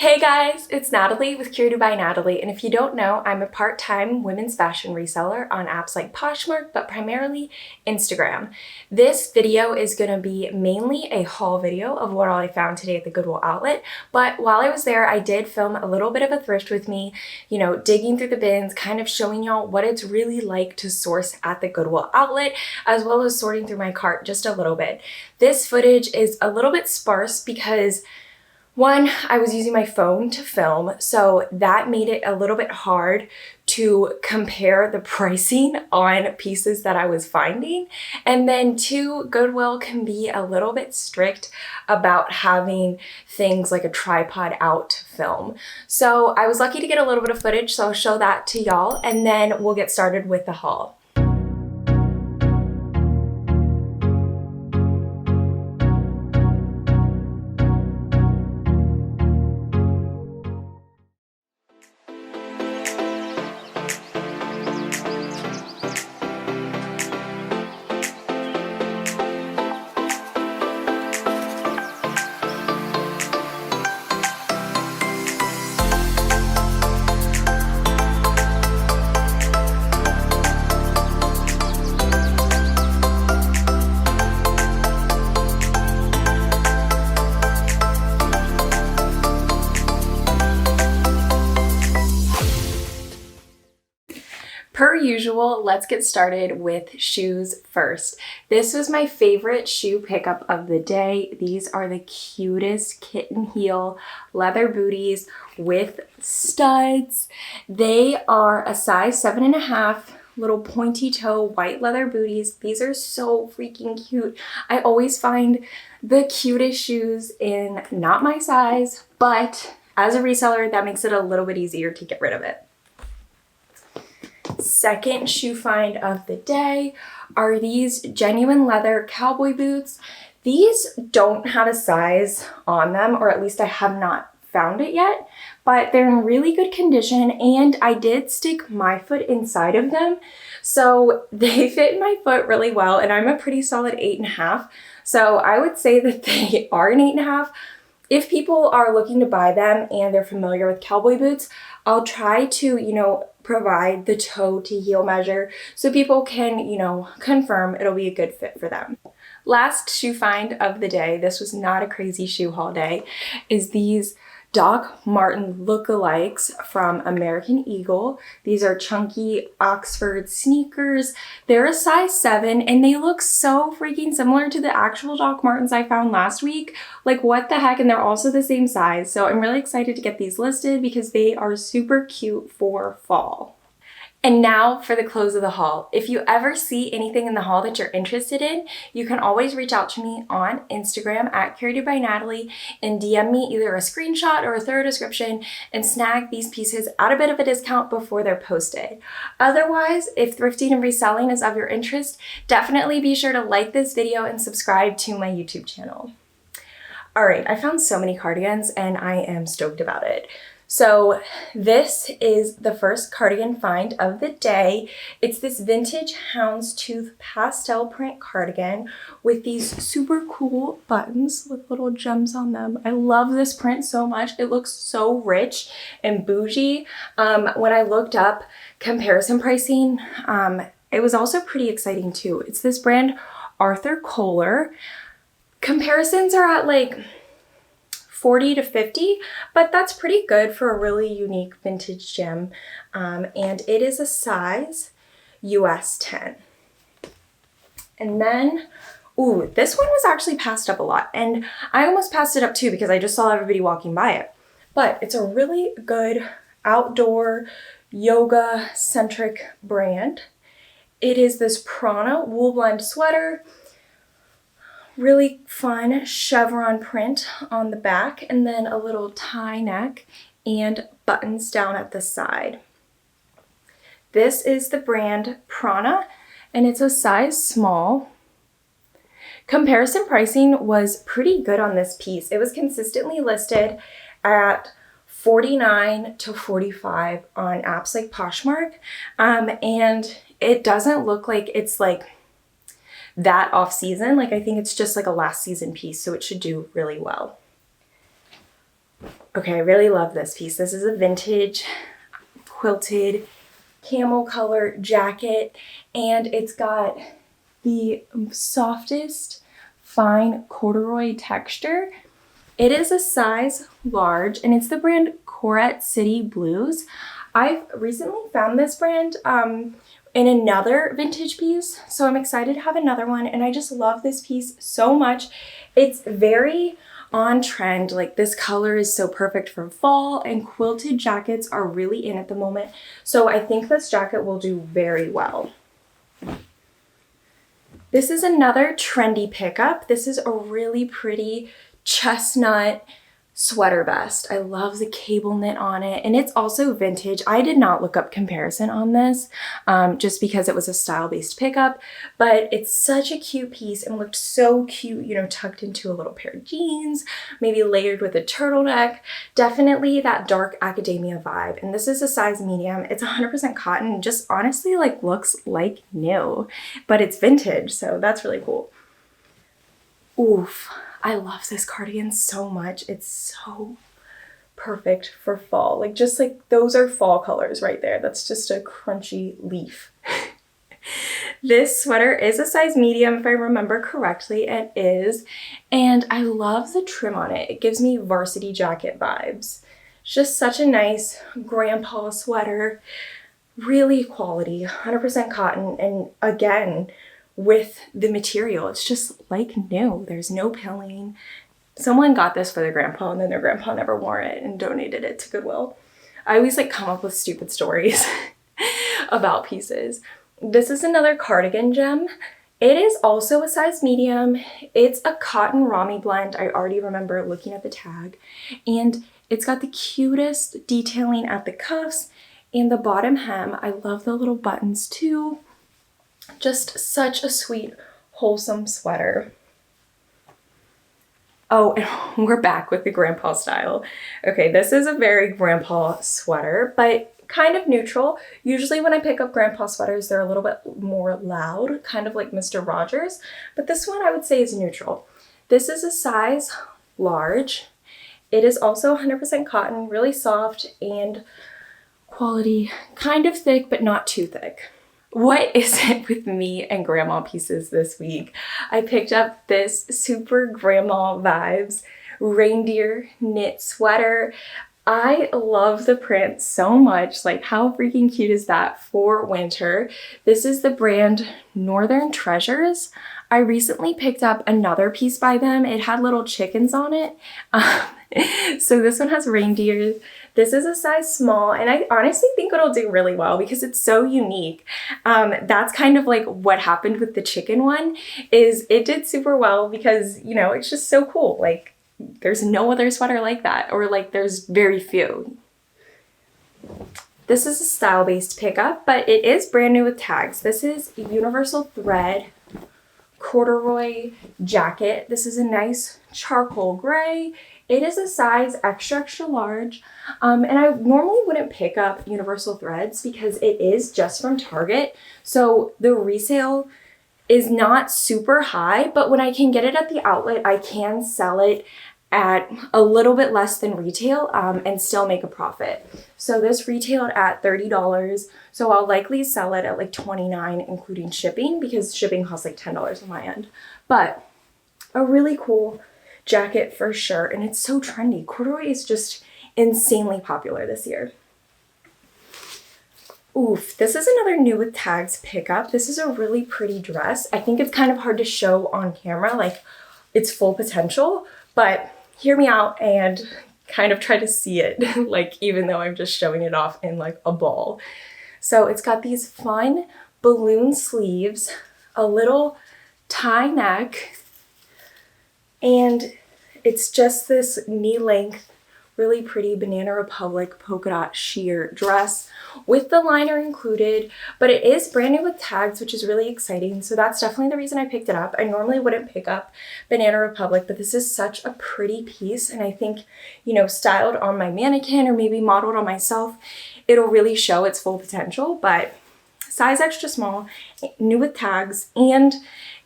Hey guys, it's Natalie with Curated by Natalie, and if you don't know, I'm a part-time women's fashion reseller on apps like Poshmark, but primarily Instagram. This video is going to be mainly a haul video of what all I found today at the Goodwill Outlet, but while I was there, I did film a little bit of a thrift with me, digging through the bins, kind of showing y'all what it's really like to source at the Goodwill Outlet, as well as sorting through my cart just a little bit. This footage is a little bit sparse because one, I was using my phone to film, so that made it a little bit hard to compare the pricing on pieces that I was finding. And then two, Goodwill can be a little bit strict about having things like a tripod out to film. So I was lucky to get a little bit of footage, so I'll show that to y'all, and then we'll get started with the haul. Per usual, let's get started with shoes first. This was my favorite shoe pickup of the day. These are the cutest kitten heel leather booties with studs. They are a size 7.5, little pointy toe white leather booties. These are so freaking cute. I always find the cutest shoes in not my size, but as a reseller, that makes it a little bit easier to get rid of it. Second shoe find of the day are these genuine leather cowboy boots. These don't have a size on them, or at least I have not found it yet, but they're in really good condition, and I did stick my foot inside of them, so they fit my foot really well, and I'm a pretty solid 8.5, so I would say that they are an 8.5. If people are looking to buy them and they're familiar with cowboy boots, I'll try to, provide the toe to heel measure so people can, confirm it'll be a good fit for them. Last shoe find of the day, this was not a crazy shoe haul day, is these Doc Marten lookalikes from American Eagle. These are chunky Oxford sneakers. They're a size 7 and they look so freaking similar to the actual Doc Martens I found last week. Like, what the heck? And they're also the same size. So I'm really excited to get these listed because they are super cute for fall. And now for the close of the haul. If you ever see anything in the haul that you're interested in, you can always reach out to me on Instagram at Curated by Natalie and DM me either a screenshot or a thorough description and snag these pieces at a bit of a discount before they're posted. Otherwise, if thrifting and reselling is of your interest, definitely be sure to like this video and subscribe to my YouTube channel. All right, I found so many cardigans and I am stoked about it. So this is the first cardigan find of the day. It's this vintage houndstooth pastel print cardigan with these super cool buttons with little gems on them. I love this print so much. It looks so rich and bougie. When I looked up comparison pricing, it was also pretty exciting too. It's this brand Arthur Kohler. Comparisons are at like 40 to 50, but that's pretty good for a really unique vintage gem. And it is a size US 10. And then, ooh, this one was actually passed up a lot. And I almost passed it up too because I just saw everybody walking by it. But it's a really good outdoor yoga-centric brand. It is this Prana wool blend sweater. Really fun chevron print on the back and then a little tie neck and buttons down at the side. This is the brand Prana and it's a size small. Comparison pricing was pretty good on this piece. It was consistently listed at $49 to $45 on apps like Poshmark, and it doesn't look like it's like that off season. Like, I think it's just like a last season piece, so it should do really well. Okay, I really love this piece. This is a vintage quilted camel color jacket, and it's got the softest fine corduroy texture. It is a size large, and it's the brand Coret City Blues. I've recently found this brand in another vintage piece, so I'm excited to have another one, and I just love this piece so much. It's very on trend. Like, this color is so perfect for fall, and quilted jackets are really in at the moment, so I think this jacket will do very well. This is another trendy pickup. This is a really pretty chestnut sweater vest. I love the cable knit on it, and it's also vintage. I did not look up comparison on this just because it was a style-based pickup, but it's such a cute piece and looked so cute, you know, tucked into a little pair of jeans, maybe layered with a turtleneck. Definitely that dark academia vibe. And this is a size medium. It's 100% cotton, just honestly like looks like new, but it's vintage, so that's really cool. Oof. I love this cardigan so much. It's so perfect for fall. Like, just like those are fall colors right there. That's just a crunchy leaf. This sweater is a size medium, if I remember correctly. It is. And I love the trim on it. It gives me varsity jacket vibes. It's just such a nice grandpa sweater. Really quality, 100% cotton. And again, with the material, it's just like new. There's no pilling. Someone got this for their grandpa, and then their grandpa never wore it and donated it to Goodwill. I always like come up with stupid stories about pieces. This is another cardigan gem. It is also a size medium. It's a cotton Rami blend. I already remember looking at the tag, and it's got the cutest detailing at the cuffs and the bottom hem. I love the little buttons too. Just such a sweet, wholesome sweater. Oh, and we're back with the grandpa style. Okay, this is a very grandpa sweater, but kind of neutral. Usually when I pick up grandpa sweaters, they're a little bit more loud, kind of like Mr. Rogers, but this one I would say is neutral. This is a size large. It is also 100% cotton, really soft and quality, kind of thick, but not too thick. What is it with me and grandma pieces this week? I picked up this super grandma vibes reindeer knit sweater. I love the print so much. Like, how freaking cute is that for winter? This is the brand Northern Treasures. I recently picked up another piece by them. It had little chickens on it. So this one has reindeer. This is a size small, and I honestly think it'll do really well because it's so unique. That's kind of like what happened with the chicken one, is it did super well because, you know, it's just so cool. Like, there's no other sweater like that, or like there's very few. This is a style-based pickup, but it is brand new with tags. This is universal thread corduroy jacket. This is a nice charcoal gray. It is a size extra, extra large. And I normally wouldn't pick up universal threads because it is just from Target. So the resale is not super high, but when I can get it at the outlet, I can sell it at a little bit less than retail and still make a profit. So this retailed at $30. So I'll likely sell it at like $29, including shipping, because shipping costs like $10 on my end. But a really cool jacket for sure. And it's so trendy. Corduroy is just insanely popular this year. Oof, this is another new with tags pickup. This is a really pretty dress. I think it's kind of hard to show on camera, like its full potential, but hear me out and kind of try to see it, like, even though I'm just showing it off in like a ball. So it's got these fun balloon sleeves, a little tie neck, and it's just this knee length, really pretty Banana Republic polka dot sheer dress with the liner included, but it is brand new with tags, which is really exciting. So that's definitely the reason I picked it up. I normally wouldn't pick up Banana Republic, but this is such a pretty piece. And I think, you know, styled on my mannequin or maybe modeled on myself, it'll really show its full potential. But size extra small, new with tags, and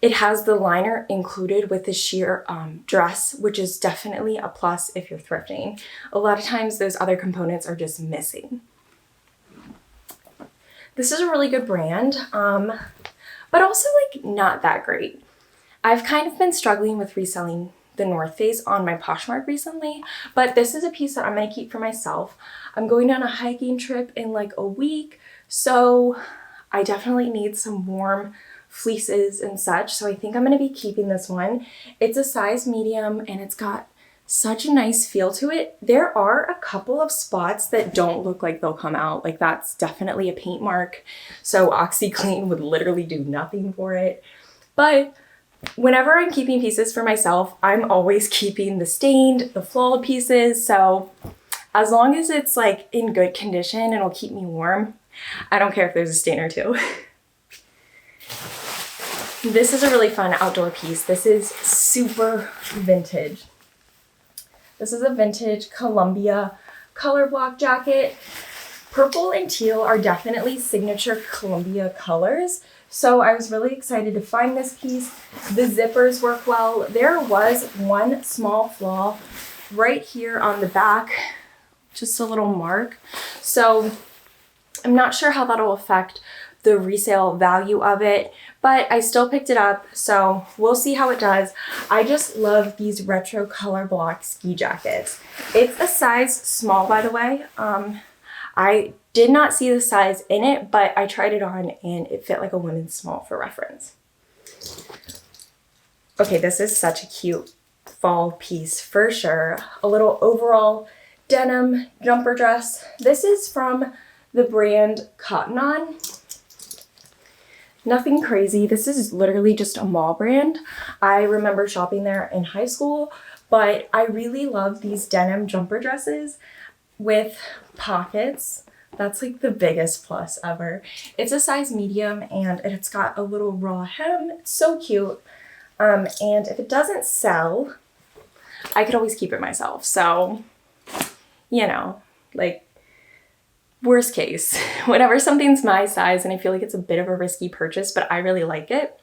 It has the liner included with the sheer dress, which is definitely a plus if you're thrifting. A lot of times those other components are just missing. This is a really good brand, but also like not that great. I've kind of been struggling with reselling the North Face on my Poshmark recently, but this is a piece that I'm gonna keep for myself. I'm going on a hiking trip in like a week, so I definitely need some warm fleeces and such, so I think I'm gonna be keeping this one. It's a size medium and it's got such a nice feel to it. There are a couple of spots that don't look like they'll come out. Like that's definitely a paint mark, so OxyClean would literally do nothing for it. But whenever I'm keeping pieces for myself, I'm always keeping the stained, the flawed pieces, so as long as it's like in good condition and it'll keep me warm, I don't care if there's a stain or two. This is a really fun outdoor piece. This is super vintage. This is a vintage Columbia color block jacket. Purple and teal are definitely signature Columbia colors, so I was really excited to find this piece. The zippers work well. There was one small flaw right here on the back, just a little mark. So I'm not sure how that'll affect the resale value of it, but I still picked it up, so we'll see how it does. I just love these retro color block ski jackets. It's a size small, by the way. I did not see the size in it, but I tried it on and it fit like a women's small for reference. Okay, this is such a cute fall piece for sure. A little overall denim jumper dress. This is from the brand Cotton On. Nothing crazy. This is literally just a mall brand. I remember shopping there in high school, but I really love these denim jumper dresses with pockets. That's like the biggest plus ever. It's a size medium and it's got a little raw hem. It's so cute. And if it doesn't sell, I could always keep it myself. So, you know, like, worst case, whenever something's my size and I feel like it's a bit of a risky purchase, but I really like it,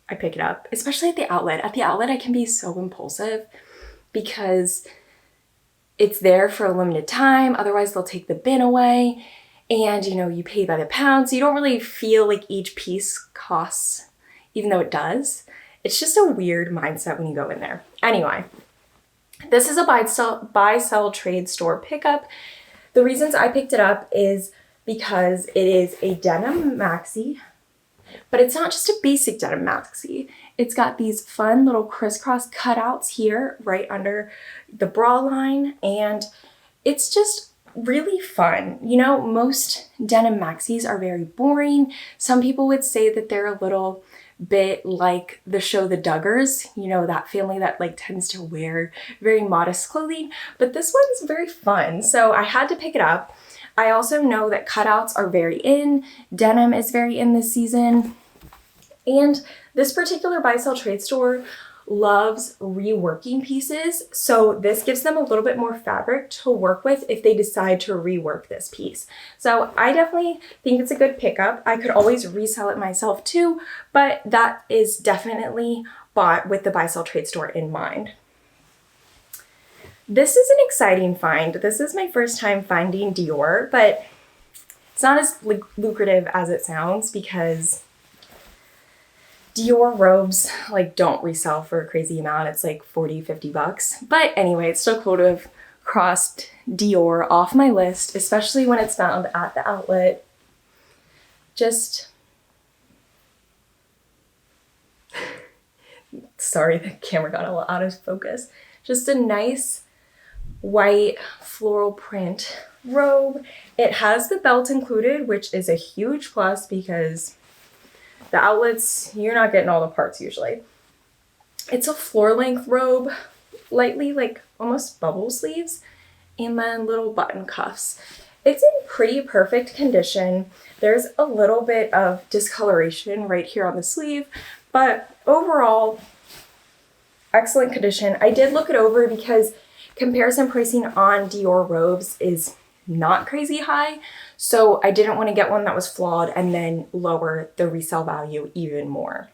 I pick it up, especially at the outlet. At the outlet, I can be so impulsive because it's there for a limited time. Otherwise, they'll take the bin away and, you know, you pay by the pound. So you don't really feel like each piece costs, even though it does. It's just a weird mindset when you go in there. Anyway, this is a buy, sell, trade store pickup. The reasons I picked it up is because it is a denim maxi, but it's not just a basic denim maxi. It's got these fun little crisscross cutouts here right under the bra line, and it's just really fun. You know, most denim maxis are very boring. Some people would say that they're a little bit like the show The Duggars, you know, that family that like tends to wear very modest clothing, but this one's very fun, so I had to pick it up. I also know that cutouts are very in, denim is very in this season, and this particular buy sell trade store loves reworking pieces, so this gives them a little bit more fabric to work with if they decide to rework this piece. So I definitely think it's a good pickup. I could always resell it myself too, but that is definitely bought with the buy sell trade store in mind. This is an exciting find. This is my first time finding Dior, but it's not as lucrative as it sounds because Dior robes like don't resell for a crazy amount. It's like 40, 50 bucks. But anyway, it's still cool to have crossed Dior off my list, especially when it's found at the outlet. Just, sorry, the camera got a little out of focus. Just a nice white floral print robe. It has the belt included, which is a huge plus because the outlets, you're not getting all the parts usually. It's a floor length robe, lightly like almost bubble sleeves, and then little button cuffs. It's in pretty perfect condition. There's a little bit of discoloration right here on the sleeve, but overall, excellent condition. I did look it over because comparison pricing on Dior robes is not crazy high, so I didn't want to get one that was flawed and then lower the resale value even more.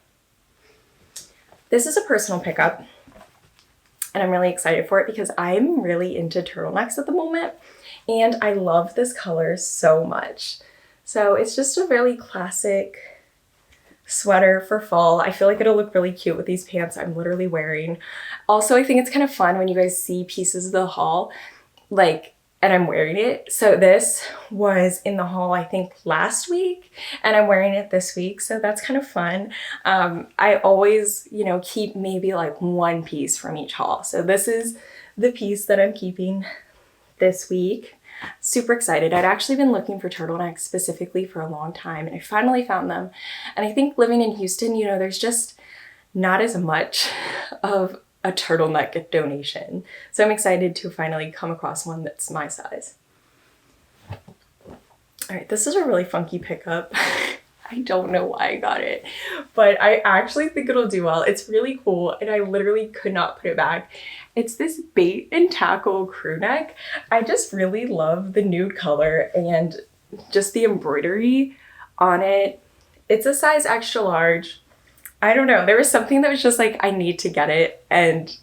This is a personal pickup, and I'm really excited for it because I'm really into turtlenecks at the moment, and I love this color so much. So it's just a really classic sweater for fall. I feel like it'll look really cute with these pants I'm literally wearing. Also, I think it's kind of fun when you guys see pieces of the haul, like, and I'm wearing it. So this was in the haul, I think last week, and I'm wearing it this week. So that's kind of fun. I always, you know, keep maybe like one piece from each haul. So this is the piece that I'm keeping this week. Super excited. I'd actually been looking for turtlenecks specifically for a long time, and I finally found them. And I think living in Houston, you know, there's just not as much of a turtleneck donation. So I'm excited to finally come across one that's my size. All right, this is a really funky pickup. I don't know why I got it, but I actually think it'll do well. It's really cool, and I literally could not put it back. It's this bait and tackle crew neck. I just really love the nude color and just the embroidery on it. It's a size extra large. I don't know, there was something that was just like, I need to get it, and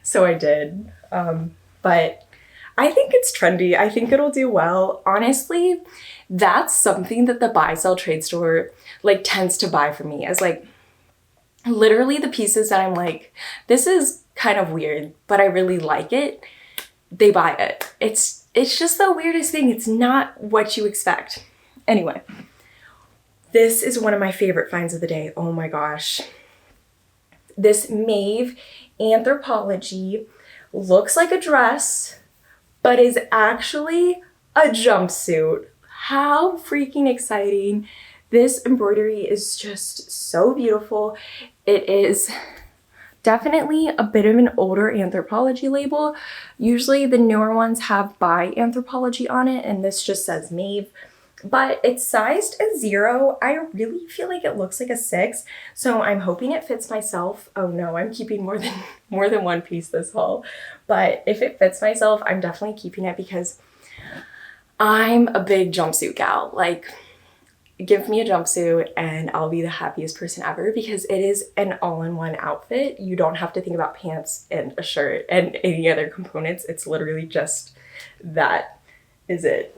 so I did. But I think it's trendy. I think it'll do well. Honestly, that's something that the buy sell trade store like tends to buy for me, as like literally the pieces that I'm like, this is kind of weird, but I really like it. They buy it. It's just the weirdest thing. It's not what you expect. Anyway, this is one of my favorite finds of the day. Oh my gosh. This Maeve Anthropologie looks like a dress, but is actually a jumpsuit. How freaking exciting. This embroidery is just so beautiful. It is definitely a bit of an older Anthropologie label. Usually the newer ones have by Anthropologie on it, and this just says Maeve. But it's sized a 0. I really feel like it looks like a 6, so I'm hoping it fits myself. Oh no, I'm keeping more than one piece this haul. But if it fits myself, I'm definitely keeping it because I'm a big jumpsuit gal. Like, give me a jumpsuit and I'll be the happiest person ever because it is an all-in-one outfit. You don't have to think about pants and a shirt and any other components. It's literally just that is it.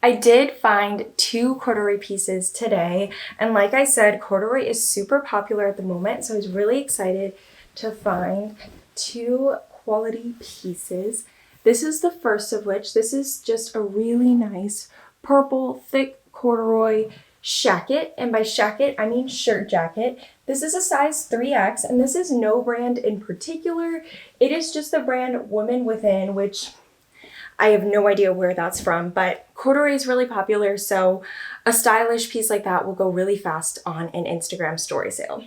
I did find 2 corduroy pieces today, and like I said, corduroy is super popular at the moment, so I was really excited to find 2 quality pieces. This is the first of which, this is just a really nice purple thick corduroy shacket, and by shacket I mean shirt jacket. This is a size 3X, and this is no brand in particular. It is just the brand Woman Within, which I have no idea where that's from, but corduroy is really popular, so a stylish piece like that will go really fast on an Instagram story sale.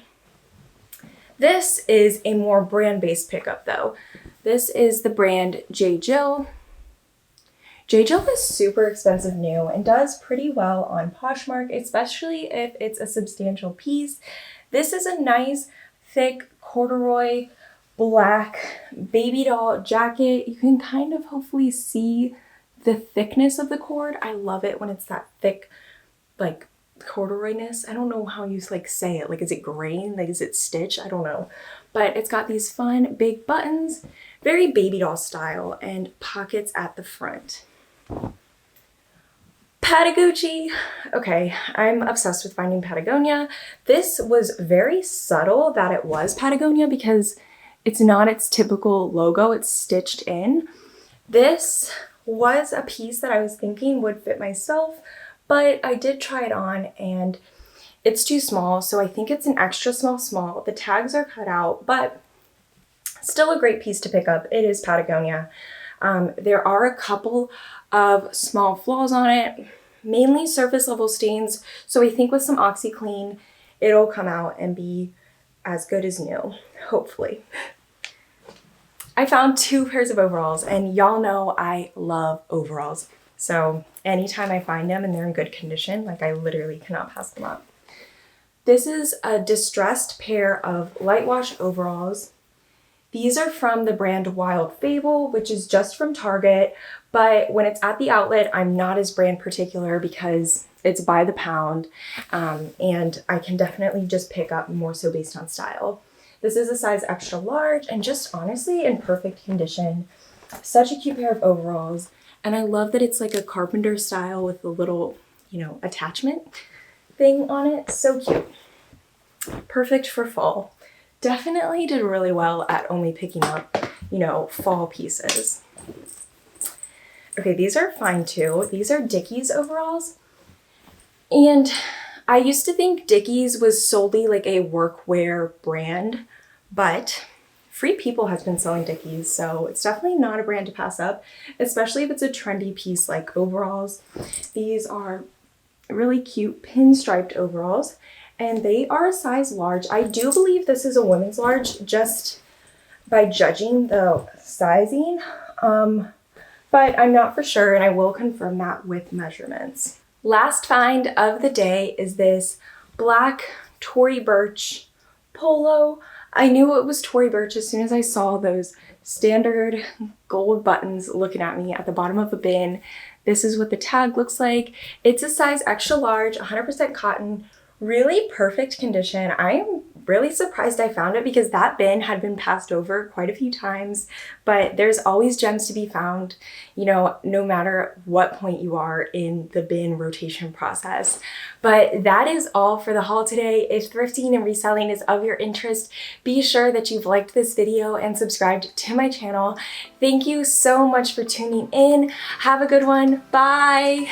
This is a more brand-based pickup though. This is the brand J. Jill. J. Jill is super expensive new and does pretty well on Poshmark, especially if it's a substantial piece. This is a nice, thick corduroy black baby doll jacket. You can kind of hopefully see the thickness of the cord. I love it when it's that thick, like corduroyness. I don't know how you like say it. Like, is it grain? Like, is it stitch? I don't know. But it's got these fun big buttons, very baby doll style, and pockets at the front. Patagonia. Okay, I'm obsessed with finding Patagonia. This was very subtle that it was Patagonia because it's not its typical logo, it's stitched in. This was a piece that I was thinking would fit myself, but I did try it on and it's too small, so I think it's an extra small. The tags are cut out, but still a great piece to pick up. It is Patagonia. There are a couple of small flaws on it, mainly surface level stains, so I think with some OxyClean, it'll come out and be as good as new, hopefully. I found 2 pairs of overalls, and y'all know I love overalls. So anytime I find them and they're in good condition, like I literally cannot pass them up. This is a distressed pair of light wash overalls. These are from the brand Wild Fable, which is just from Target, but when it's at the outlet, I'm not as brand particular because it's by the pound, and I can definitely just pick up more so based on style. This is a size extra large and just honestly in perfect condition. Such a cute pair of overalls. And I love that it's like a carpenter style with a little, you know, attachment thing on it. So cute. Perfect for fall. Definitely did really well at only picking up, you know, fall pieces. Okay, these are fine too. These are Dickies overalls. And I used to think Dickies was solely like a workwear brand, but Free People has been selling Dickies, so it's definitely not a brand to pass up, especially if it's a trendy piece like overalls. These are really cute pinstriped overalls, and they are a size large. I do believe this is a women's large just by judging the sizing, but I'm not for sure, and I will confirm that with measurements. Last find of the day is this black Tory Burch polo. I knew it was Tory Burch as soon as I saw those standard gold buttons looking at me at the bottom of a bin. This is what the tag looks like. It's a size extra large, 100% cotton, really perfect condition. I am really surprised I found it because that bin had been passed over quite a few times, but there's always gems to be found, you know, no matter what point you are in the bin rotation process. But that is all for the haul today. If thrifting and reselling is of your interest, be sure that you've liked this video and subscribed to my channel. Thank you so much for tuning in. Have a good one. Bye.